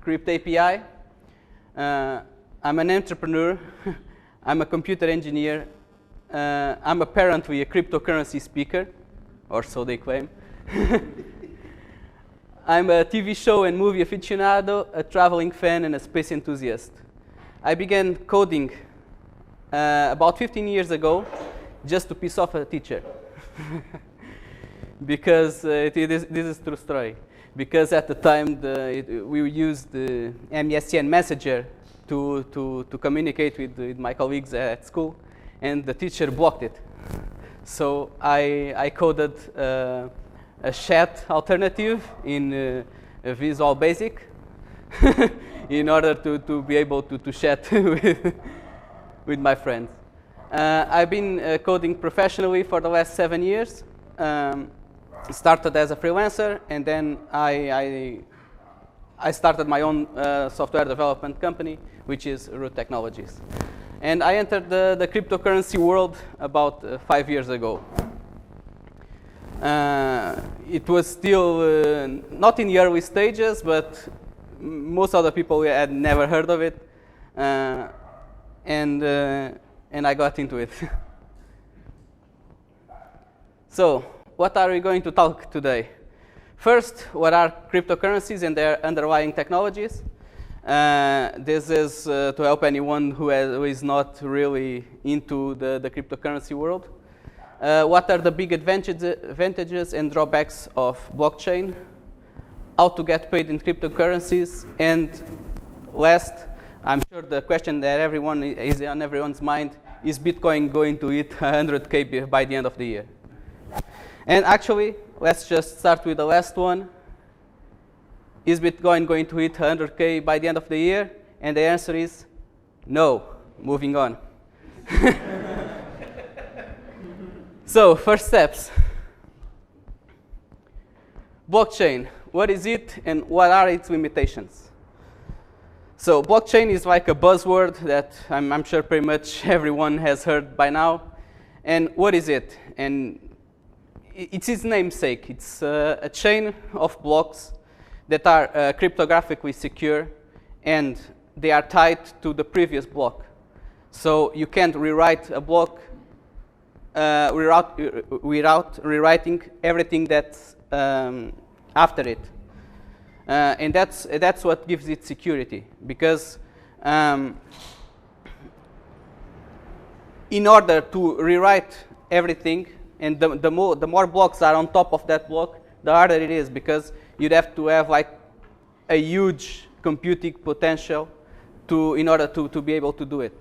Crypt API. I'm an entrepreneur. I'm a computer engineer. I'm apparently a cryptocurrency speaker, or so they claim. I'm a TV show and movie aficionado, a traveling fan, and a space enthusiast. I began coding about 15 years ago just to piss off a teacher. Because this is a true story. Because at the time we used the MSN Messenger to communicate with my colleagues at school, and the teacher blocked it. So I coded a chat alternative in Visual Basic in order to be able to chat with my friends. I've been coding professionally for the last 7 years. Started as a freelancer, and then I started my own software development company, which is Root Technologies. And I entered the cryptocurrency world about 5 years ago. It was still not in the early stages, but most of the people had never heard of it, and I got into it. So, what are we going to talk today? First, what are cryptocurrencies and their underlying technologies? This is to help anyone who is not really into the cryptocurrency world. What are the big advantages and drawbacks of blockchain? How to get paid in cryptocurrencies? And last, I'm sure the question that is on everyone's mind, is Bitcoin going to hit 100K by the end of the year? And actually, let's just start with the last one. Is Bitcoin going to hit 100K by the end of the year? And the answer is no. Moving on. So, first steps. Blockchain. What is it and what are its limitations? So, blockchain is like a buzzword that I'm sure pretty much everyone has heard by now. And what is it? And it's its namesake. It's a chain of blocks that are cryptographically secure, and they are tied to the previous block. So you can't rewrite a block without rewriting everything that's after it. And that's what gives it security, because in order to rewrite everything, and the more blocks are on top of that block, the harder it is, because you'd have to have like a huge computing potential in order to be able to do it.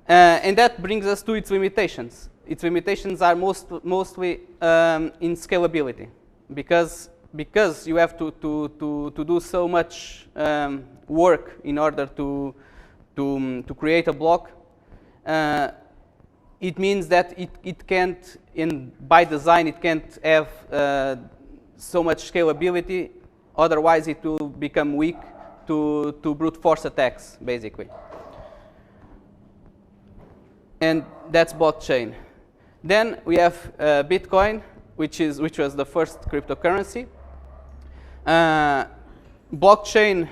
And that brings us to its limitations. Its limitations are mostly in scalability, because you have to do so much work in order to create a block. It means that it can't, by design, it can't have so much scalability. Otherwise, it will become weak to brute force attacks, basically. And that's blockchain. Then we have Bitcoin, which was the first cryptocurrency. Blockchain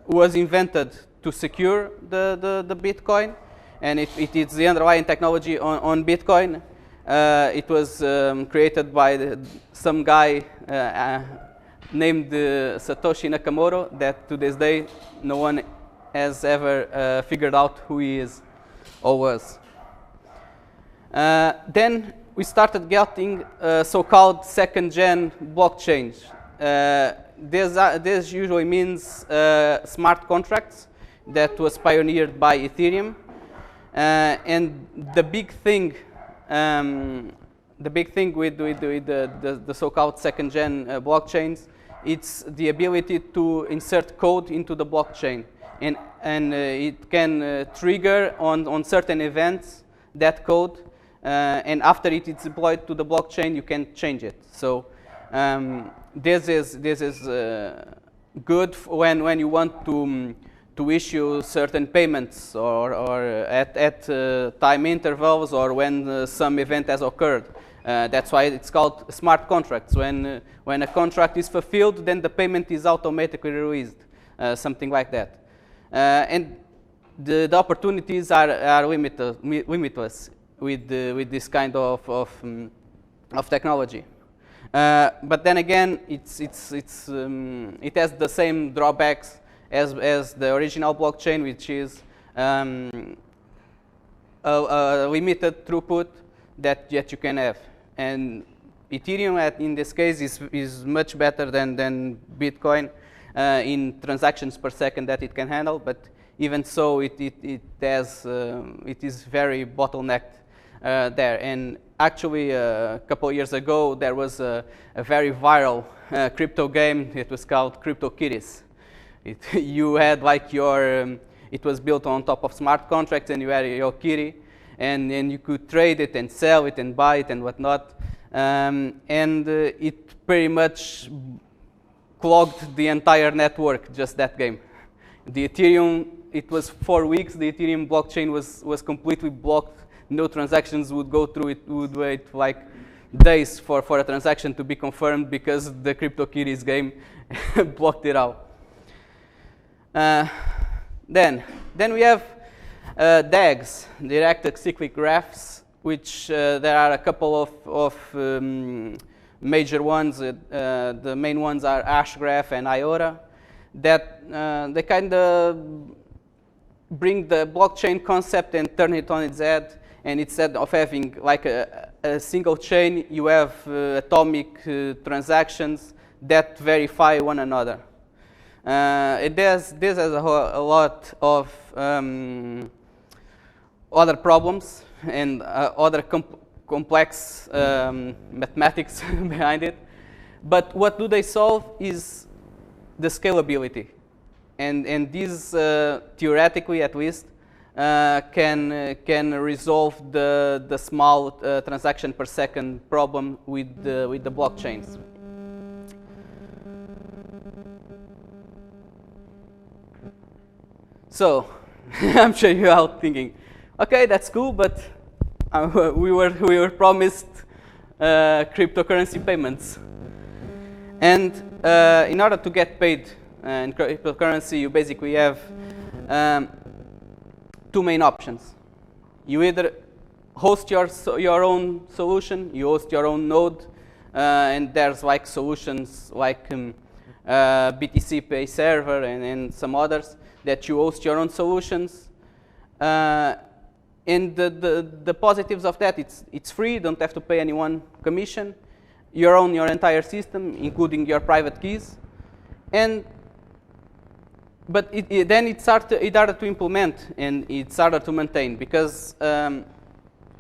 was invented to secure the Bitcoin. And it is the underlying technology on Bitcoin. It was created by some guy named Satoshi Nakamoto, that to this day no one has ever figured out who he is or was. Then we started getting so-called second-gen blockchains. This usually means smart contracts that was pioneered by Ethereum. And the big thing with the so-called second-gen blockchains, it's the ability to insert code into the blockchain, and it can trigger on certain events that code, and after it is deployed to the blockchain, you can change it. So this is good when you want to issue certain payments or at time intervals, or when some event has occurred. That's why it's called smart contracts. When a contract is fulfilled, then the payment is automatically released, something like that. And the opportunities are limitless with this kind of technology. But then again, it has the same drawbacks as the original blockchain, which is a limited throughput that you can have. And Ethereum, in this case, is much better than Bitcoin in transactions per second that it can handle. But even so, it is very bottlenecked there. And actually, a couple of years ago, there was a very viral crypto game. It was called Crypto Kitties. You had like it was built on top of smart contracts, and you had your kitty, and you could trade it and sell it and buy it and whatnot. It pretty much clogged the entire network, just that game. The Ethereum, it was 4 weeks, the Ethereum blockchain was completely blocked. No transactions would go through. It would wait like days for a transaction to be confirmed because the CryptoKitties game blocked it out. Then we have DAGs, direct acyclic graphs, which there are a couple of major ones. The main ones are Hashgraph and IOTA, that they kind of bring the blockchain concept and turn it on its head. And instead of having like a single chain, you have atomic transactions that verify one another. This has a lot of other problems and other complex mathematics behind it. But what do they solve is the scalability. And these, theoretically at least, can resolve the small transaction per second problem with the blockchains. So I'm sure you're all thinking, okay, that's cool, but we were promised cryptocurrency payments. And in order to get paid in cryptocurrency, you basically have two main options. You either host your own solution, you host your own node, and there's like solutions like BTC Pay Server and some others that you host your own solutions. And the positives of that, it's free, you don't have to pay anyone commission. You own your entire system, including your private keys. But then it's harder to implement, and it's harder to maintain, because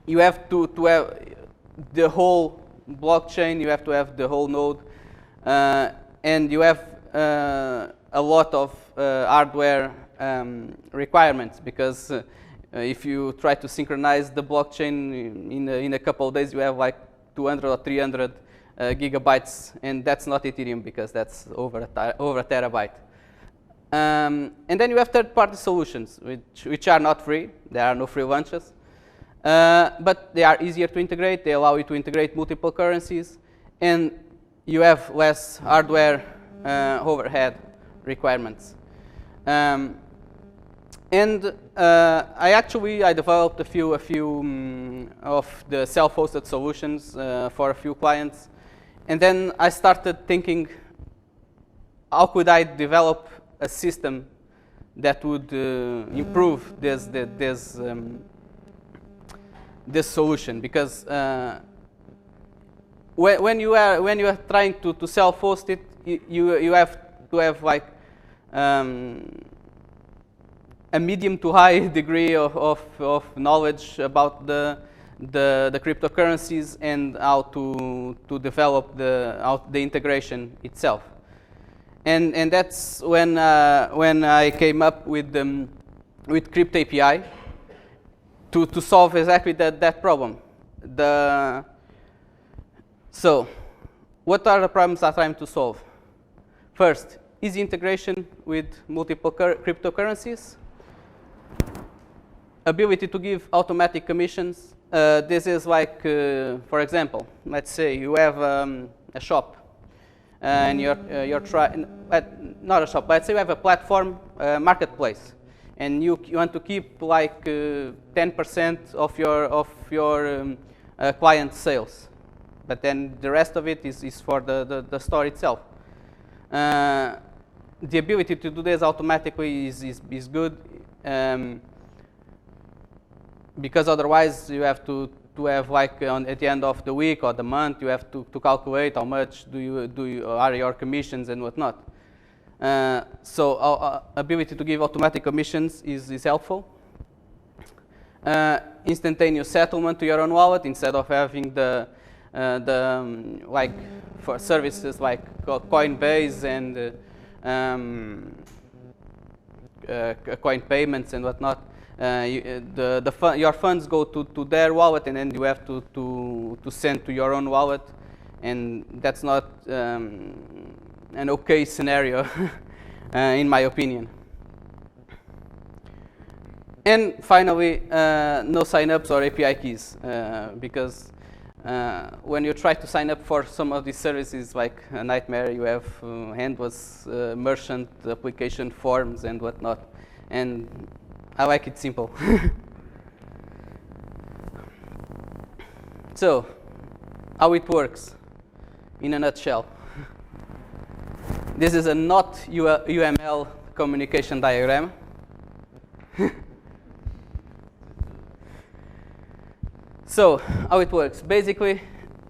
you have to have the whole blockchain, you have to have the whole node, and you have a lot of hardware requirements, because if you try to synchronize the blockchain in a couple of days, you have like 200 or 300 gigabytes, and that's not Ethereum, because that's over a terabyte. And then you have third-party solutions, which are not free. There are no free lunches. But they are easier to integrate. They allow you to integrate multiple currencies. And you have less hardware overhead requirements. I developed a few of the self-hosted solutions for a few clients. And then I started thinking, how could I develop a system that would improve this solution? Because when you are trying to self-host it, you have to have like a medium to high degree of knowledge about the cryptocurrencies and how to develop the integration itself. And that's when I came up with Crypto API to solve exactly that problem. So, what are the problems I'm trying to solve? First, easy integration with multiple cryptocurrencies, ability to give automatic commissions, this is like, for example, let's say you have a shop, and you're trying, not a shop. Let's say you have a platform, marketplace, and you want to keep like 10% of your client sales, but then the rest of it is for the store itself. The ability to do this automatically is good, because otherwise you have to have like at the end of the week or the month you have to calculate how much are your commissions and whatnot. So our ability to give automatic commissions is helpful. Instantaneous settlement to your own wallet instead of having the like for services like Coinbase and coin payments and whatnot. Your funds go to their wallet, and then you have to send to your own wallet, and that's not an okay scenario, in my opinion. And finally, no sign-ups or API keys, because when you try to sign up for some of these services, like a nightmare, you have endless merchant application forms and whatnot, and I like it simple. So, how it works in a nutshell. This is a not UML communication diagram. So, how it works. Basically,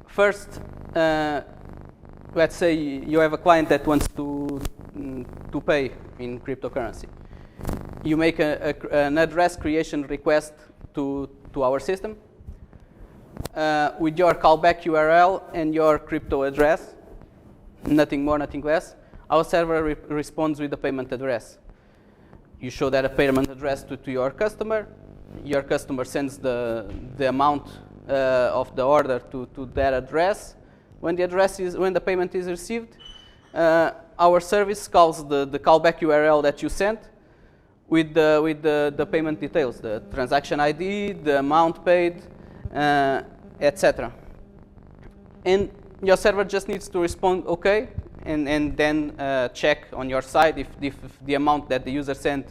first, let's say you have a client that wants to pay in cryptocurrency. You make an address creation request to our system with your callback URL and your crypto address, nothing more, nothing less. Our server responds with the payment address. You show that a payment address to your customer. Your customer sends the amount of the order to that address. When the payment is received, our service calls the callback URL that you sent with the payment details, the transaction ID, the amount paid, etc. And your server just needs to respond OK, and then check on your side if the amount that the user sent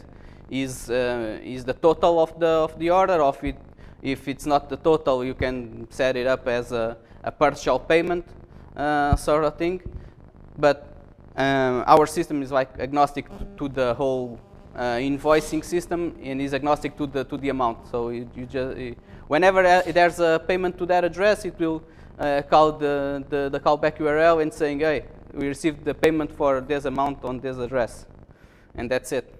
is the total of the order, or if it's not the total, you can set it up as a partial payment sort of thing. But our system is like agnostic to the whole invoicing system, and is agnostic to the amount. So you just whenever there's a payment to that address, it will call the callback URL and saying, hey, we received the payment for this amount on this address, and that's it.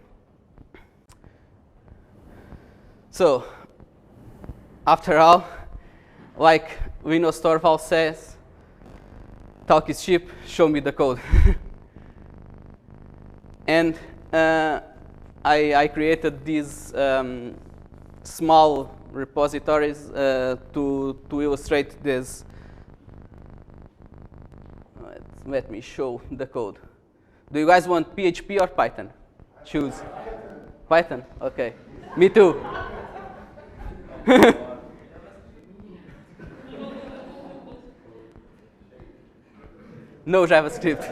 So after all, like Linus Torvalds says, talk is cheap, show me the code. And I created these small repositories to illustrate this. Let me show the code. Do you guys want PHP or Python? Choose. Python? Okay. Me too. No JavaScript.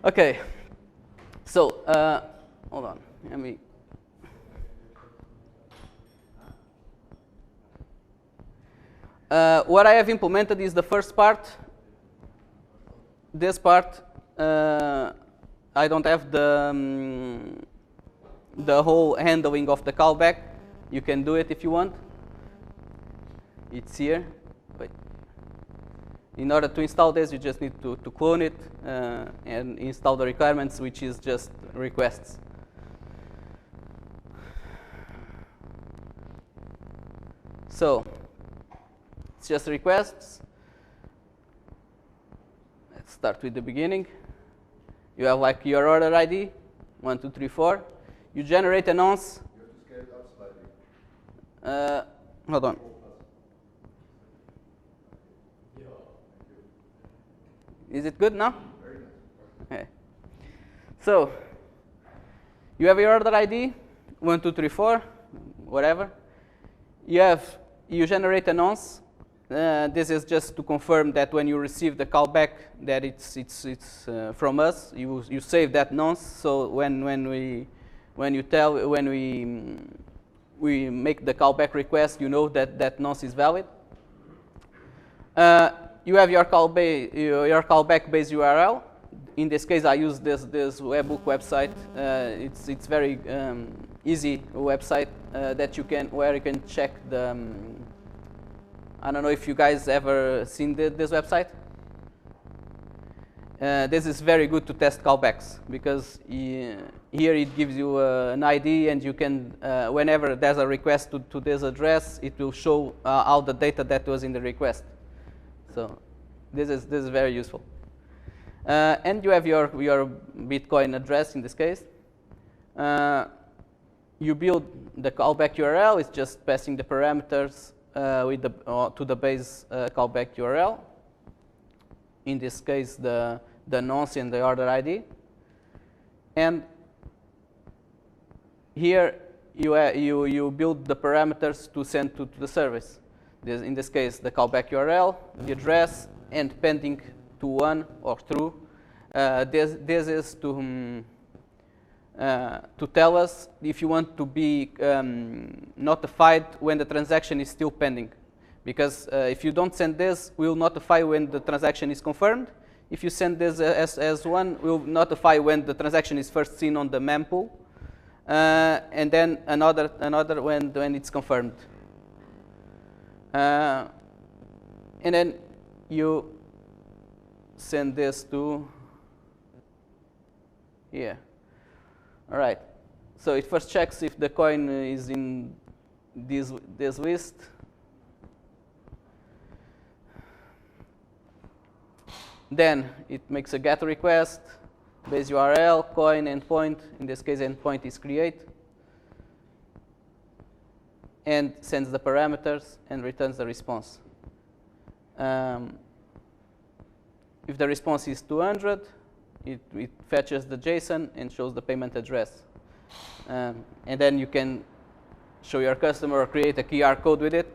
Okay. So, hold on. Let me. What I have implemented is the first part. This part, I don't have the whole handling of the callback. You can do it if you want. It's here. Wait. In order to install this, you just need to clone it and install the requirements, which is just requests. So it's just requests. Let's start with the beginning. You have like your order ID, 1, 2, 3, 4. You generate an nonce. You have to scale it up slightly. Hold on. Is it good now? Very nice. Okay. So you have your order ID, 1, 2, 3, 4, whatever. you generate a nonce. This is just to confirm that when you receive the callback that it's from us. You save that nonce, so when we make the callback request, you know that nonce is valid. You have your callback base URL. In this case, I use this webhook website. It's very easy website where you can check the. I don't know if you guys ever seen this website. This is very good to test callbacks because here it gives you an ID, and you can whenever there's a request to this address, it will show all the data that was in the request. So this is very useful. And you have your Bitcoin address in this case. You build the callback URL. It's just passing the parameters to the base callback URL. In this case, the nonce and the order ID. And here you build the parameters to send to the service. In this case, the callback URL, the address, and pending to 1 or true. This is to tell us if you want to be notified when the transaction is still pending. Because if you don't send this, we'll notify when the transaction is confirmed. If you send this as 1, we'll notify when the transaction is first seen on the mempool, and then another when it's confirmed. And then you send this to here. All right. So it first checks if the coin is in this list. Then it makes a GET request, base URL, coin, endpoint. In this case, endpoint is create. And sends the parameters and returns the response. If the response is 200, it fetches the JSON and shows the payment address. And then you can show your customer or create a QR code with it.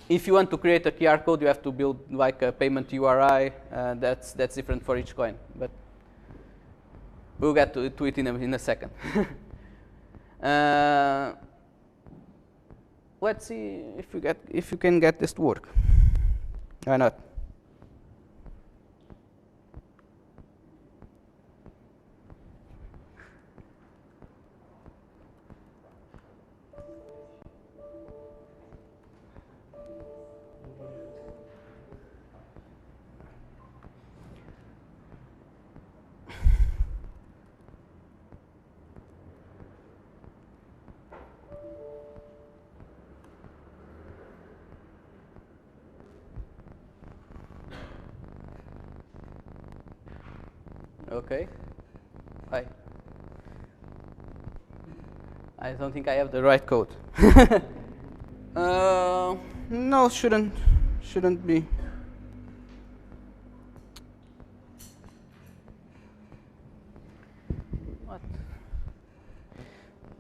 If you want to create a QR code, you have to build like a payment URI. That's different for each coin, but we'll get to it in a second. Let's see if you can get this to work. Why not? Okay. Hi. I don't think I have the right code. No, shouldn't be. What?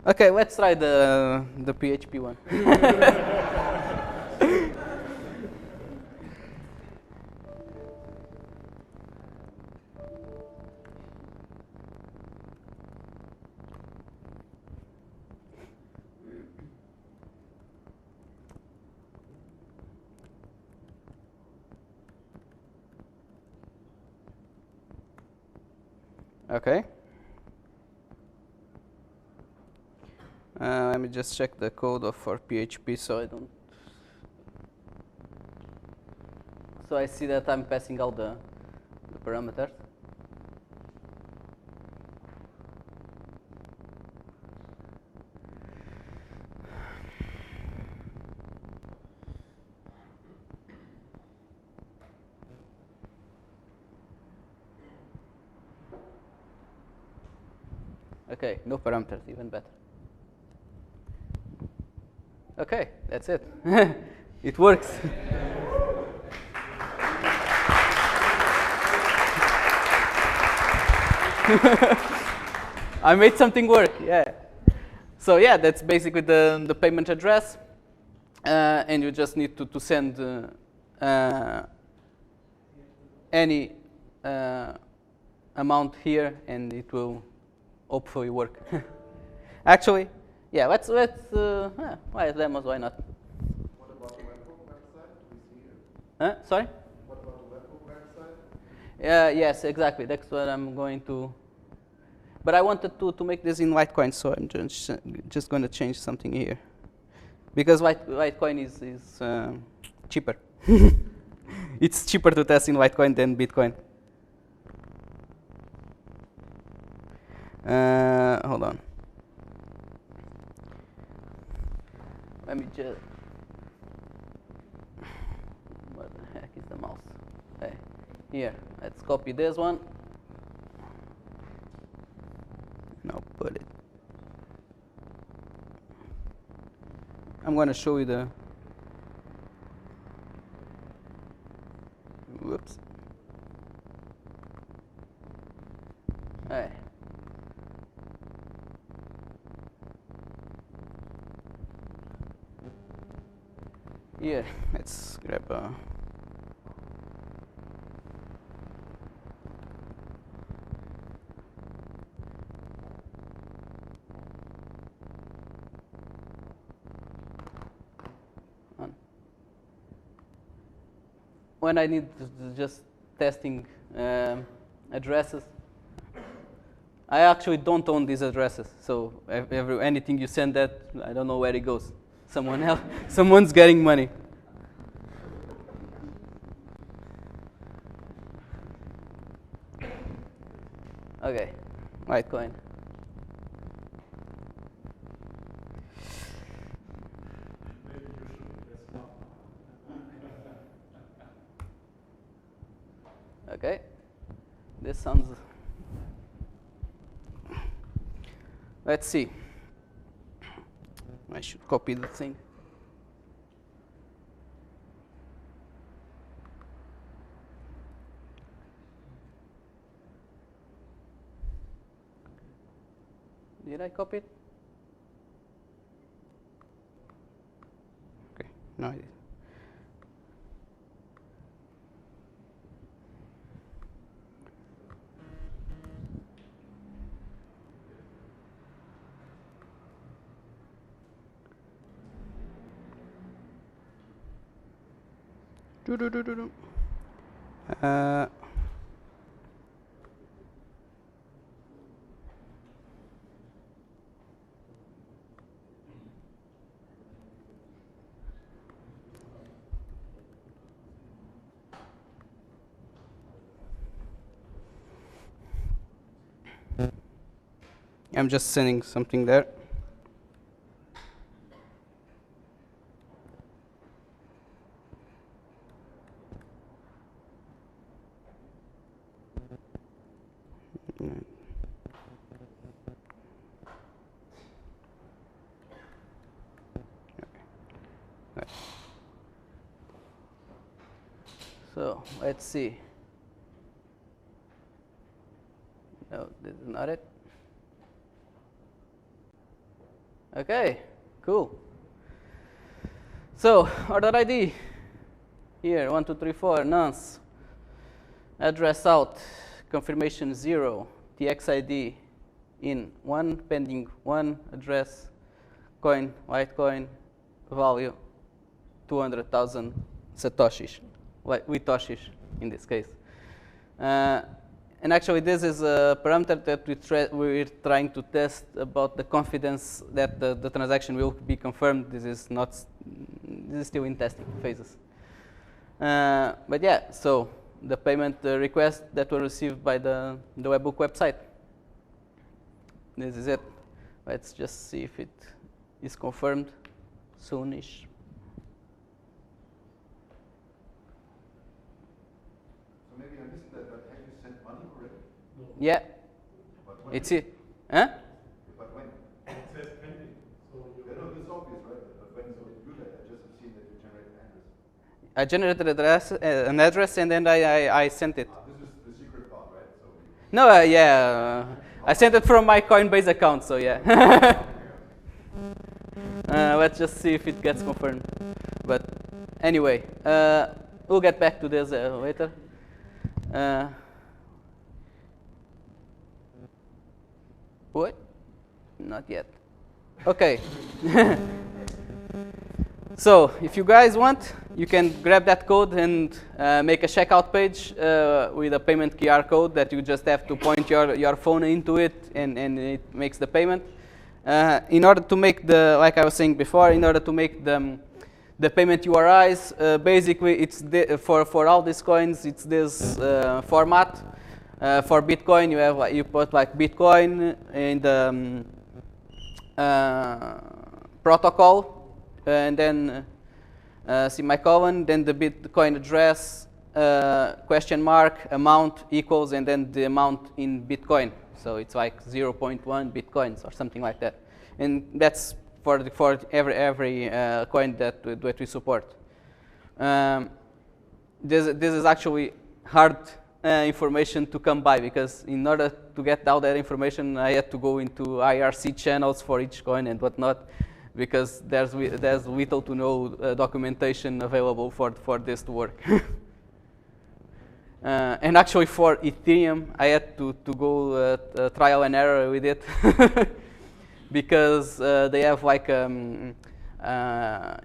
Okay, let's try the PHP one. Okay. Let me just check the code for PHP so I don't. So I see that I'm passing all the parameters. Okay, no parameters, even better. Okay, that's it. It works. I made something work, yeah. So yeah, that's basically the payment address, and you just need to send any amount here, and it will hopefully work. Actually, yeah, let's why demos? Why not? What about the webhook website? Do we see it? Sorry? What about the webhook website? Yes, exactly. That's what I'm going to. But I wanted to make this in Litecoin, so I'm just going to change something here, because Litecoin is cheaper. It's cheaper to test in Litecoin than Bitcoin. Hold on. Let me just. What the heck is the mouse? Hey, here, let's copy this one. Now put it. I'm going to show you the. Whoops. Hey. Here, let's grab a. When I need just testing addresses, I actually don't own these addresses. So anything you send that, I don't know where it goes. Someone else, someone's getting money. Okay, Litecoin. Okay, this sounds. Let's see. I should copy the thing. Did I copy it? Okay, no, I did. I'm just sending something there. So let's see. No, this is not it. Okay, cool. So order ID here, 1, 2, 3, 4, nonce. Address out, confirmation 0, TX ID in 1, pending 1, address, coin, Litecoin, value 200,000 satoshis, with toshis in this case. And actually, this is a parameter that we're trying to test about the confidence that the transaction will be confirmed. This is still in testing phases. But yeah, so the payment request that were received by the webhook website. This is it. Let's just see if it is confirmed soonish. So maybe I missed that, but have you sent money already? No. Yeah, But when? it's it. Huh? But when? It says pending. So you Yeah, no, this is obvious, right? But when so you do that, I just have seen that you generate an address. I generated an address and then I sent it. This is the secret part, right? So No, yeah, I sent it from my Coinbase account, so yeah. Let's just see if it gets confirmed. But anyway, we'll get back to this later. What? Not yet. Okay. So if you guys want, you can grab that code and make a checkout page with a payment QR code that you just have to point your phone into it, and it makes the payment. In order to make like I was saying before, in order to make the payment URIs, basically it's for all these coins, it's this format. For Bitcoin, you put like Bitcoin in the protocol, and then semicolon, then the Bitcoin address, question mark, amount equals, and then the amount in Bitcoin. So it's like 0.1 Bitcoins or something like that, and that's for every coin that we support. This is actually hard information to come by, because in order to get all that information, I had to go into IRC channels for each coin and whatnot, because there's little to no documentation available for this to work. And actually for Ethereum, I had to go trial and error with it, because they have like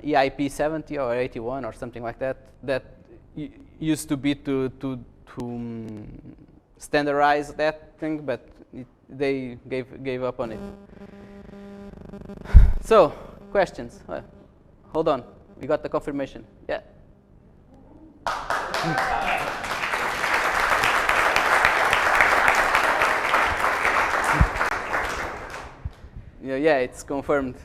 EIP 70 or 81 or something like that, that used to be to standardize that thing, but they gave up on it. So, questions? Hold on, we got the confirmation. Yeah. Yeah, it's confirmed.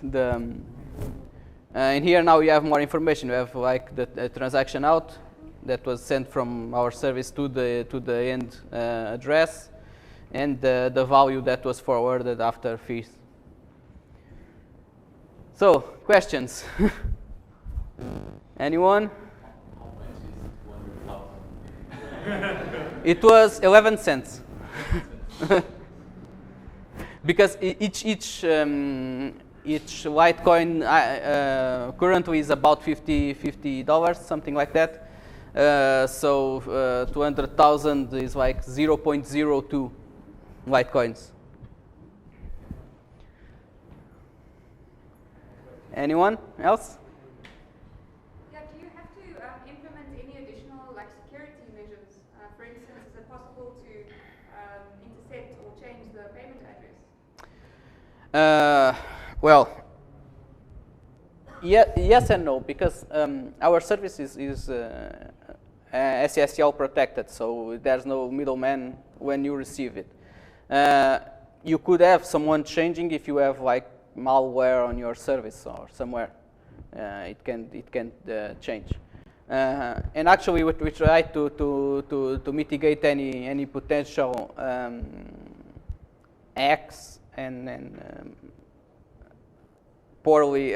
And here now we have more information. We have like the transaction out that was sent from our service to the end address, and the value that was forwarded after fees. So, questions? Anyone? It was 11 cents. Because each Litecoin currently is about $50, something like that. So 200,000 is like 0.02 Litecoins. Anyone else? Yeah, do you have to implement any additional like security measures? For instance, is it possible to intercept or change the payment address? Well, yes and no, because our service is SSL protected, so there's no middleman when you receive it. You could have someone changing if you have like malware on your service or somewhere. It can change. And actually, we try to mitigate any potential hacks and poorly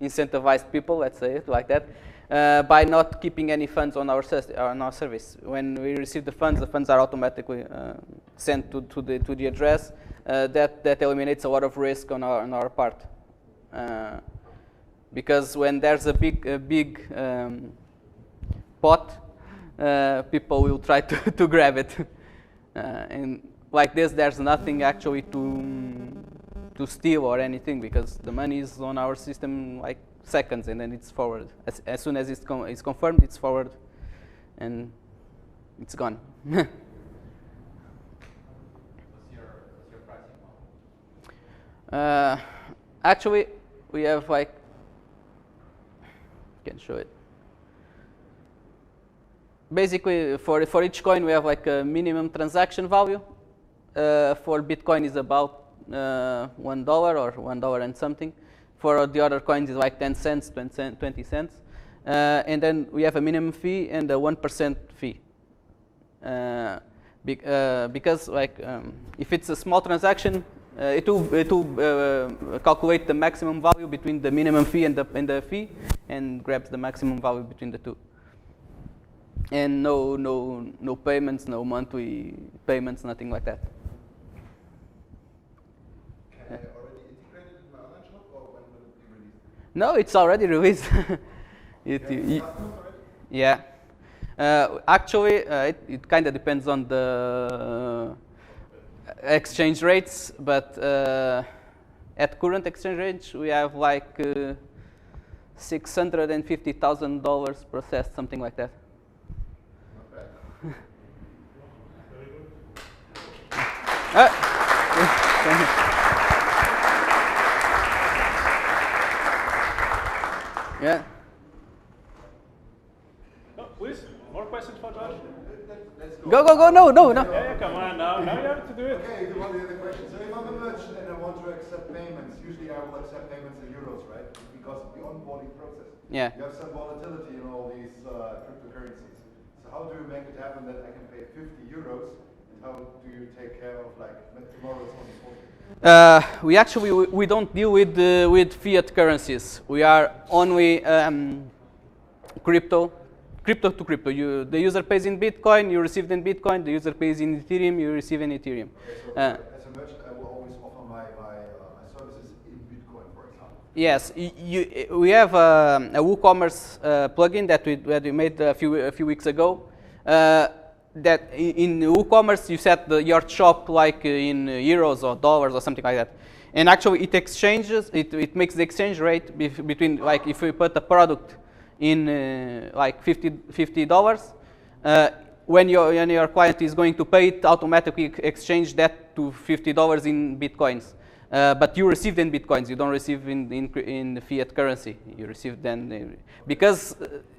incentivized people, let's say it like that, by not keeping any funds on our service. When we receive the funds are automatically sent to the address. That eliminates a lot of risk on our part, because when there's a big pot, people will try to grab it, and like this, there's nothing actually to steal or anything, because the money is on our system like seconds, and then it's forwarded. As soon as it's confirmed, it's forwarded, and it's gone. What's your pricing model? Actually, we have like, can show it. Basically, for each coin, we have like a minimum transaction value. For Bitcoin is about $1 or $1 and something. For the other coins is like 10 cents, 20 cents. And then we have a minimum fee and a 1% fee. Because like if it's a small transaction, it will calculate the maximum value between the minimum fee and the fee, and grabs the maximum value between the two. And no payments, no monthly payments, nothing like that. Can I already integrate it in my online shop? No, it's already released. Yeah. Actually, it kind of depends on the exchange rates, but at current exchange rates, we have like $650,000 processed, something like that. Yeah. Oh, please, more questions for Josh? Go. No. Yeah, come on now. Now you have to do it. Okay, do one of the other questions. So if I'm a merchant and I want to accept payments, usually I will accept payments in euros, right? Because of the onboarding process. Yeah. You have some volatility in all these cryptocurrencies. So how do you make it happen that I can pay 50 euros? And how do you take care of like tomorrow's only 40? We actually we don't deal with fiat currencies. We are only crypto to crypto. The user pays in Bitcoin, you receive in Bitcoin. The user pays in Ethereum, you receive in Ethereum. Okay, so as a merchant, I will always offer my services in Bitcoin, for example. Yes, we have a WooCommerce plugin that we made a few weeks ago. That in WooCommerce you set your shop like in euros or dollars or something like that, and actually it exchanges. It makes the exchange rate between, like, if we put a product in like $50, when your client is going to pay, it automatically exchange that to $50 in bitcoins. But you receive in bitcoins. You don't receive in fiat currency. You receive then because.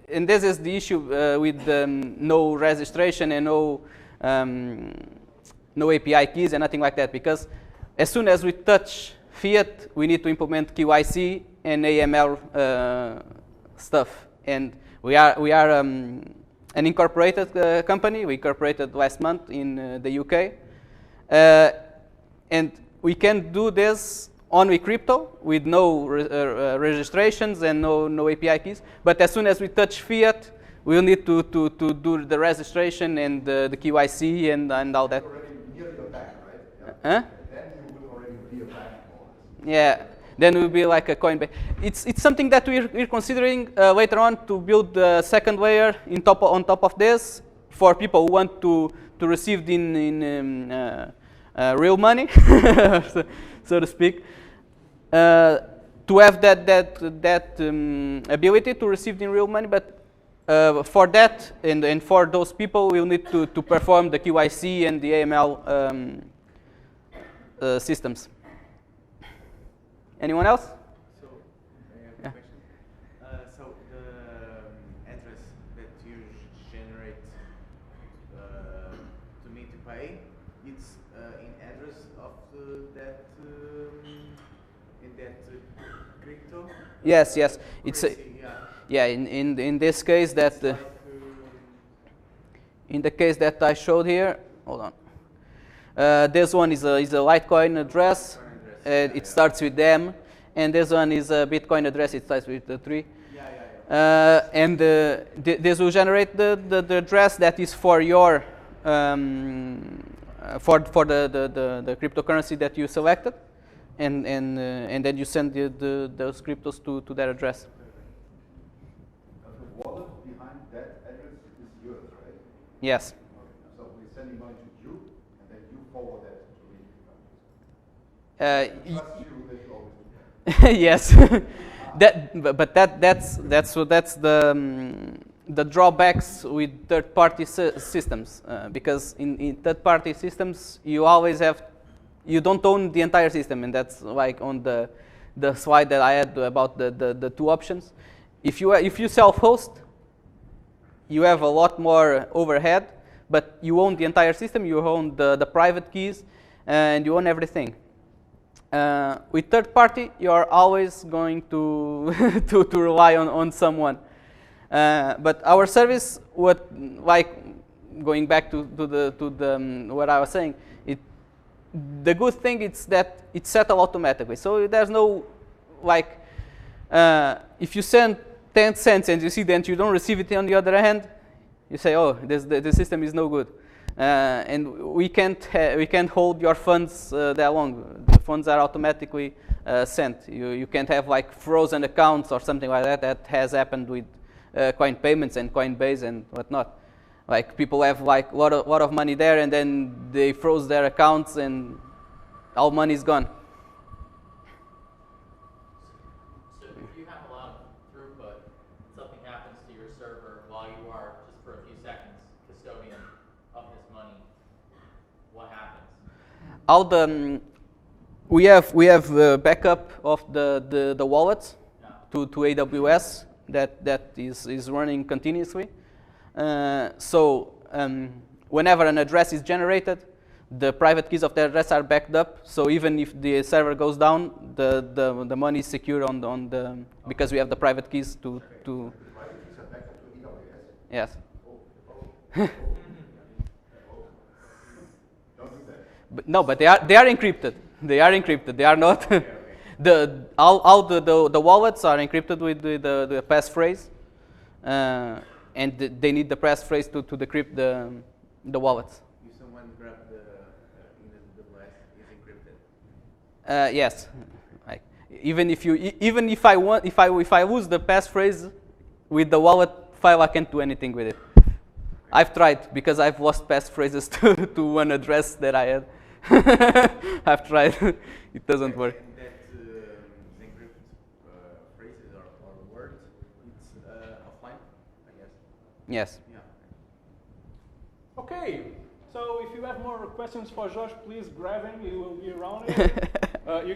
And this is the issue with no registration and no API keys and nothing like that. Because as soon as we touch fiat, we need to implement QIC and AML stuff. And we are an incorporated company. We incorporated last month in the UK, and we can do this only crypto with no registrations and no API keys. But as soon as we touch fiat, we'll need to do the registration and the QIC and all that. Already near your bank, right? Huh? Then you would already be a bank. Yeah. Then we'll be like a Coinbase. It's something that we're considering later on to build the second layer on top of this for people who want to receive in real money, so to speak. To have that ability to receive in real money, but for that and for those people, we'll need to perform the QIC and the AML systems. Anyone else? So, I have a question. So the address that you generate to me to pay, it's in address of that crypto? Yes. It's yeah. In this case that in the case that I showed here. Hold on. This one is a Litecoin address. It starts with M, and this one is a Bitcoin address. It starts with the 3. And this will generate the address that is for your for the cryptocurrency that you selected, and then you send those cryptos to that address. The wallet behind that address is yours, right? Yes. Okay. So we're sending money to you, and then you forward that to me. Trust you that you always do that. Yes. That's the drawbacks with third-party systems, because in third-party systems you don't own the entire system, and that's like on the slide that I had about the two options. If you self-host, you have a lot more overhead, but you own the entire system. You own the private keys, and you own everything. With third party, you are always going to to rely on someone. But our service, going back to what I was saying, the good thing is that it's settled automatically. So there's no if you send 10 cents and you see that you don't receive it on the other hand, you say, oh, the system is no good. And we can't hold your funds that long. funds are automatically sent. You can't have like frozen accounts or something like that. That has happened with coin payments and Coinbase and whatnot. Like people have like a lot of money there, and then they froze their accounts, and all money is gone. So if you have a lot of throughput, something happens to your server while you are, just for a few seconds, custodian of this money, what happens? All the we have backup of the wallets to AWS that is running continuously. So whenever an address is generated, the private keys of the address are backed up. So even if the server goes down, the money is secure on the because we have the private keys to. The private keys are backed up to AWS? Yes. Don't do that. But no, but they are encrypted. They are encrypted. They are not. All the wallets are encrypted with the passphrase, and they need the passphrase to decrypt the wallets. If someone grabbed the device, is encrypted. Yes. Like, even if I lose the passphrase with the wallet file, I can't do anything with it. I've tried because I've lost passphrases to one address that I had. I've tried. It doesn't work. And that encrypted phrases or words, it's offline, I guess. Yes. Yeah. Okay, so if you have more questions for Jorge, please grab him. He will be around here. You